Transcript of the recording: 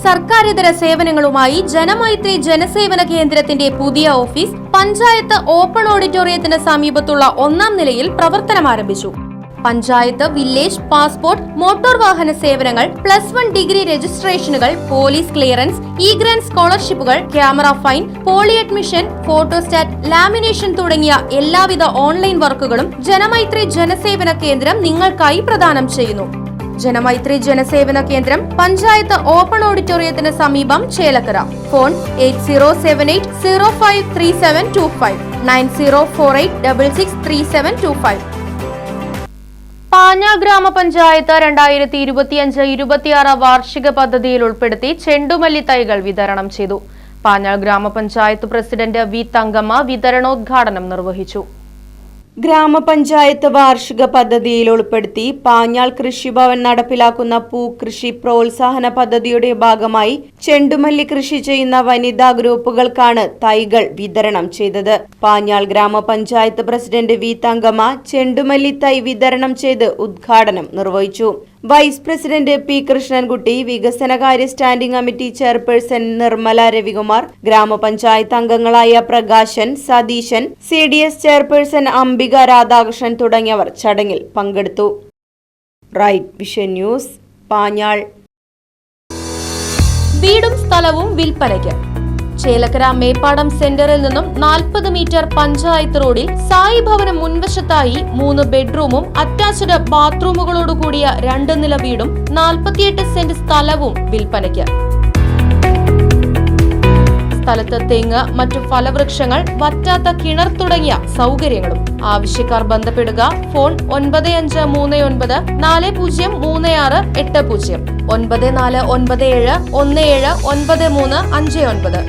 സർക്കാരിതര സേവനങ്ങളുമായി ജനമൈത്രി ജനസേവന കേന്ദ്രത്തിന്റെ പുതിയ office panchayat open ഓഡിറ്റോറിയത്തിന് സമീപത്തുള്ള 1ാം നിലയിൽ പ്രവർത്തനം ആരംഭിച്ചു. പഞ്ചായത്ത്, വില്ലേജ്, പാസ്പോർട്ട്, മോട്ടോർ വാഹന സേവനങ്ങൾ, +1 ഡിഗ്രി രജിസ്ട്രേഷനുകൾ, പോലീസ് ക്ലിയറൻസ്, ഗ്രാന്റ് സ്കോളർഷിപ്പുകൾ, camera fine, poly admission, photostat, lamination തുടങ്ങിയ എല്ലാവിധ ഓൺലൈൻ വർക്കുകളും ജനമൈത്രി ജനസേവന കേന്ദ്രം നിങ്ങൾക്കായി പ്രദാനം ചെയ്യുന്നു. ജനമൈത്രി ജനസേവന കേന്ദ്രം പഞ്ചായത്ത് ഓപ്പൺ ഓഡിറ്റോറിയത്തിന് സമീപം, ചേലക്കര. ഫോൺ 8078053725 9048663725. പാഞ്ഞാൾ ഗ്രാമപഞ്ചായത്ത് 2025-26 വാർഷിക പദ്ധതിയിൽ ഉൾപ്പെടുത്തി ചെണ്ടുമല്ലി തൈകൾ വിതരണം ചെയ്തു. പാഞ്ഞാൾ ഗ്രാമപഞ്ചായത്ത് പ്രസിഡന്റ് വി തങ്കമ്മ വിതരണോദ്ഘാടനം നിർവഹിച്ചു. ഗ്രാമപഞ്ചായത്ത് വാർഷിക പദ്ധതിയിൽ ഉൾപ്പെടുത്തി പാഞ്ഞാൾ കൃഷിഭവൻ നടപ്പിലാക്കുന്ന പൂക്കൃഷി പ്രോത്സാഹന പദ്ധതിയുടെ ഭാഗമായി ചെണ്ടുമല്ലി കൃഷി ചെയ്യുന്ന വനിതാ ഗ്രൂപ്പുകൾക്കാണ് തൈകൾ വിതരണം ചെയ്തത്. പാഞ്ഞാൾ ഗ്രാമപഞ്ചായത്ത് പ്രസിഡന്റ് വി തങ്കമ്മ ചെണ്ടുമല്ലി തൈ വിതരണം ചെയ്ത് ഉദ്ഘാടനം നിർവഹിച്ചു. വൈസ് പ്രസിഡന്റ് പി കൃഷ്ണൻകുട്ടി, വികസനകാര്യ standing committee chairperson Nirmala Ravikumar, ഗ്രാമപഞ്ചായത്ത് അംഗങ്ങളായ പ്രകാശൻ, സതീശൻ, CDS ചെയർപേഴ്സൺ അംബിക രാധാകൃഷ്ണൻ തുടങ്ങിയവർ ചടങ്ങിൽ പങ്കെടുത്തു. Right vision news, Panjal. വീടും സ്ഥലവും വിൽപ്പനയ്ക്ക്. ചേലക്കര മേപ്പാടം സെന്ററിൽ നിന്നും 40 മീറ്റർ പഞ്ചായത്ത് റോഡിൽ സായി ഭവനം മുൻവശത്തായി 3 ബെഡ്റൂമും അറ്റാച്ച്ഡ് ബാത്റൂമുകളോടുകൂടിയ 2 നില വീടും 48 സെന്റ് സ്ഥലവും വിൽപ്പനയ്ക്ക്. സ്ഥലത്ത് തെങ്ങ്, മറ്റു ഫലവൃക്ഷങ്ങൾ, വറ്റാത്ത കിണർ തുടങ്ങിയ സൗകര്യങ്ങളും. ആവശ്യക്കാർ ബന്ധപ്പെടുക. ഫോൺ 9539 403680, 9497179359.